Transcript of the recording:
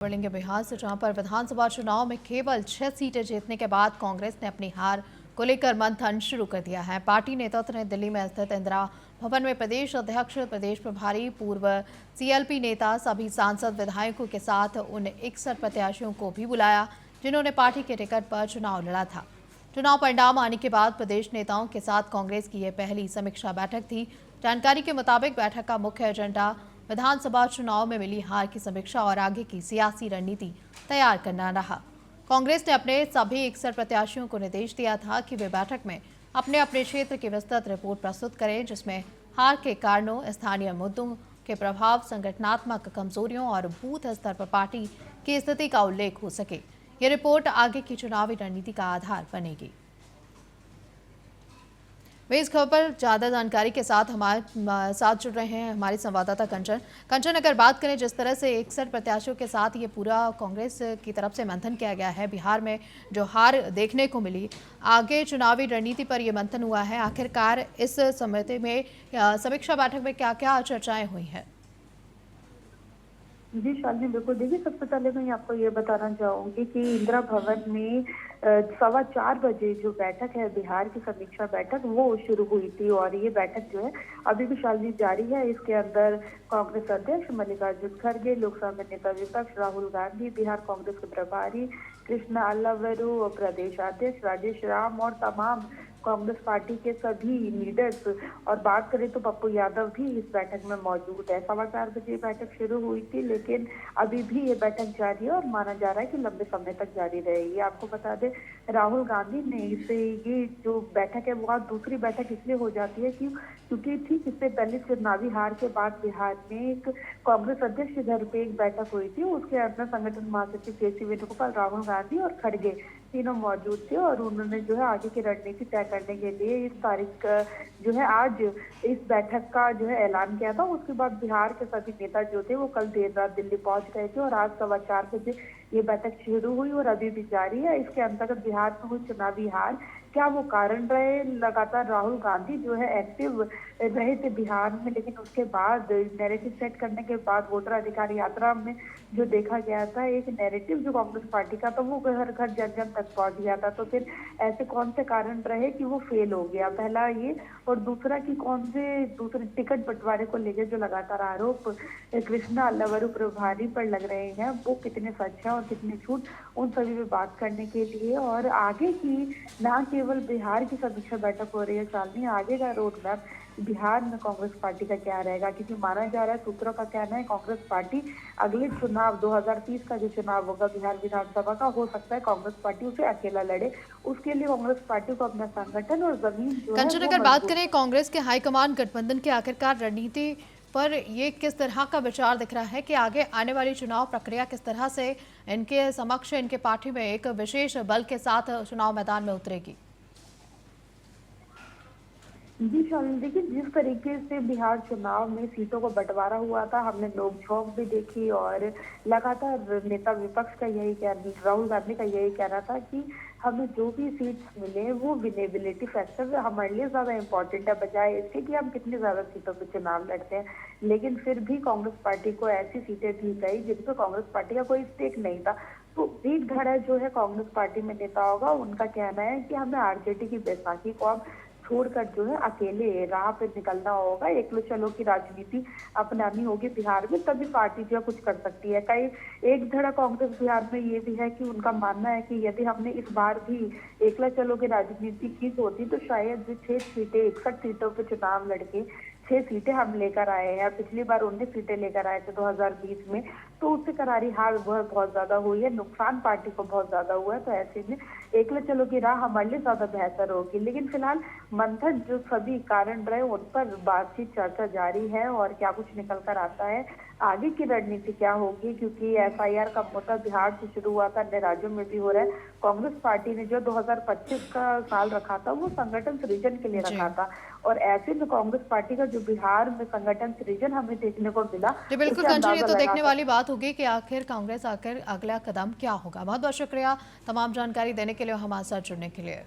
बढ़ेंगे बिहार से, जहां पर विधानसभा चुनाव में केवल 6 सीटें जीतने के बाद कांग्रेस ने अपनी हार को लेकर मंथन शुरू कर दिया है। पार्टी नेतृत्व ने दिल्ली में स्थित इंदिरा भवन में प्रदेश अध्यक्ष, प्रदेश प्रभारी, पूर्व सीएलपी नेता, सभी सांसद विधायकों के साथ उन 61 प्रत्याशियों को भी बुलाया जिन्होंने पार्टी के टिकट पर चुनाव लड़ा था। चुनाव परिणाम आने के बाद प्रदेश नेताओं के साथ कांग्रेस की यह पहली समीक्षा बैठक थी। जानकारी के मुताबिक बैठक का मुख्य एजेंडा विधानसभा चुनाव में मिली हार की समीक्षा और आगे की सियासी रणनीति तैयार करना रहा। कांग्रेस ने अपने सभी 61 प्रत्याशियों को निर्देश दिया था कि वे बैठक में अपने अपने क्षेत्र की विस्तृत रिपोर्ट प्रस्तुत करें, जिसमें हार के कारणों, स्थानीय मुद्दों के प्रभाव, संगठनात्मक कमजोरियों और बूथ स्तर पर पार्टी की स्थिति का उल्लेख हो सके। ये रिपोर्ट आगे की चुनावी रणनीति का आधार बनेगी। वे इस खबर पर ज़्यादा जानकारी के साथ हमारे साथ जुड़ रहे हैं हमारे संवाददाता कंचन। अगर बात करें जिस तरह से 61 प्रत्याशियों के साथ ये पूरा कांग्रेस की तरफ से मंथन किया गया है, बिहार में जो हार देखने को मिली, आगे चुनावी रणनीति पर यह मंथन हुआ है, आखिरकार इस समिति में समीक्षा बैठक में क्या क्या चर्चाएं हुई हैं? जी शालिनी, बिल्कुल। देखिए, सबसे पहले मैं आपको ये बताना चाहूंगी कि इंदिरा भवन में 4:15 बजे जो बैठक है, बिहार की समीक्षा बैठक, वो शुरू हुई थी। और ये बैठक जो है अभी भी शालिनी जारी है। इसके अंदर कांग्रेस अध्यक्ष मल्लिकार्जुन खड़गे, लोकसभा नेता विपक्ष राहुल गांधी, बिहार कांग्रेस के प्रभारी कृष्णा अल्लावरू, प्रदेश अध्यक्ष राजेश राम और तमाम कांग्रेस पार्टी के सभी लीडर्स, और बात करें तो पप्पू यादव भी इस बैठक में मौजूद है। 4:15 बजे बैठक शुरू हुई थी, लेकिन अभी भी ये बैठक जारी है और माना जा रहा है कि लंबे समय तक जारी रहेगी। आपको बता दें, राहुल गांधी ने इसे, ये जो बैठक है वो आज दूसरी बैठक इसलिए हो जाती है क्योंकि ठीक इससे पहले चुनावी हार के बाद बिहार में एक कांग्रेस अध्यक्ष के घर पे एक बैठक हुई थी। उसके अंदर संगठन महासचिव के.सी. वेणुगोपाल, राहुल गांधी और खड़गे तीनों मौजूद थे और उन्होंने जो है आगे की रणनीति तय करने के लिए इस तारीख जो है आज इस बैठक का जो है ऐलान किया था। उसके बाद बिहार के सभी नेता जो थे वो कल देर रात दिल्ली पहुंच गए थे और आज 4:15 बजे ये बैठक शुरू हुई और अभी भी जारी है। इसके अंतर्गत बिहार में हुई चुनावी हार, क्या वो कारण रहे? लगातार राहुल गांधी जो है एक्टिव रहे थे बिहार में, लेकिन उसके बाद नैरेटिव सेट करने के बाद वोटर अधिकार यात्रा में जो देखा गया था, एक नैरेटिव जो कांग्रेस पार्टी का था वो घर घर जन जन तक पहुंच गया था। तो फिर ऐसे कौन से कारण रहे कि वो फेल हो गया? पहला ये, और दूसरा कि कौन से दूसरे टिकट बंटवारे को लेकर जो लगातार आरोप कृष्णा अल्लावरू प्रभारी पर लग रहे हैं, वो कितने सच है और कितने झूठ, उन सभी पे बात करने के लिए और आगे की न केवल बिहार की समीक्षा बैठक हो रही है शालिनी, आगे का रोड मैप बिहार में कांग्रेस पार्टी का क्या रहेगा? क्योंकि माना जा रहा है, सूत्रों का कहना है, कांग्रेस पार्टी अगले चुनाव 2030 का जो चुनाव होगा बिहार विधानसभा का, हो सकता है कांग्रेस पार्टी उसे अकेला लड़े। उसके लिए कांग्रेस पार्टी को अपना संगठन और जमीन जो है, अगर बात करें कांग्रेस के हाईकमान गठबंधन की आखिरकार रणनीति पर, ये किस तरह का विचार दिख रहा है कि आगे आने वाली चुनाव प्रक्रिया किस तरह से इनके समक्ष, इनके पार्टी में एक विशेष बल के साथ चुनाव मैदान में उतरेगी? जी शालिनी, देखिए, जिस तरीके से बिहार चुनाव में सीटों को बंटवारा हुआ था, हमने नोक-झोंक भी देखी और लगातार नेता विपक्ष का यही कहना, राहुल गांधी का यही कहना था कि हमें जो भी सीट्स मिले वो विनेबिलिटी फैक्टर हमारे लिए ज्यादा इम्पोर्टेंट है, बजाय इसके कि हम कितनी ज्यादा सीटों पर चुनाव लड़ते हैं। लेकिन फिर भी कांग्रेस पार्टी को ऐसी सीटें दी गई जिनपे कांग्रेस पार्टी का कोई स्टेक नहीं था। तो रीट घड़ा जो है कांग्रेस पार्टी में नेता होगा, उनका कहना है कि हमें आरजेडी की बैसाखी को अब छोड़कर जो है अकेले राह पे निकलना होगा, एकलो चलो की राजनीति अपनानी होगी बिहार में, तभी पार्टी जो है कुछ कर सकती है। कई एक धड़ा कांग्रेस बिहार में ये भी है कि उनका मानना है कि यदि हमने इस बार भी एकला चलो की राजनीति की होती तो शायद जो 6 सीटें 61 सीटों पे चुनाव लड़के 6 सीटें हम लेकर आए हैं। पिछली बार 19 सीटें लेकर आए थे 2020 में, तो उससे करारी हार बहुत ज्यादा हुई है, नुकसान पार्टी को बहुत ज्यादा हुआ है। तो ऐसे में एकला चलो की राह हमारे लिए ज्यादा बेहतर होगी। लेकिन फिलहाल मंथन जो सभी कारण रहे उन पर बातचीत, चर्चा जारी है और क्या कुछ निकल कर आता है, आगे की रणनीति क्या होगी, क्योंकि एफआईआर का मुद्दा बिहार से शुरू हुआ था, अन्य राज्यों में भी हो रहा है। कांग्रेस पार्टी ने जो 2025 का साल रखा था वो संगठन सृजन के लिए रखा था, और ऐसे में कांग्रेस पार्टी का जो बिहार में संगठन सृजन हमें देखने को मिला, बिल्कुल कंचन, ये तो देखने वाली बात होगी कि आखिर कांग्रेस अगला कदम क्या होगा। बहुत बहुत शुक्रिया तमाम जानकारी देने के लिए और हमारे साथ जुड़ने के लिए।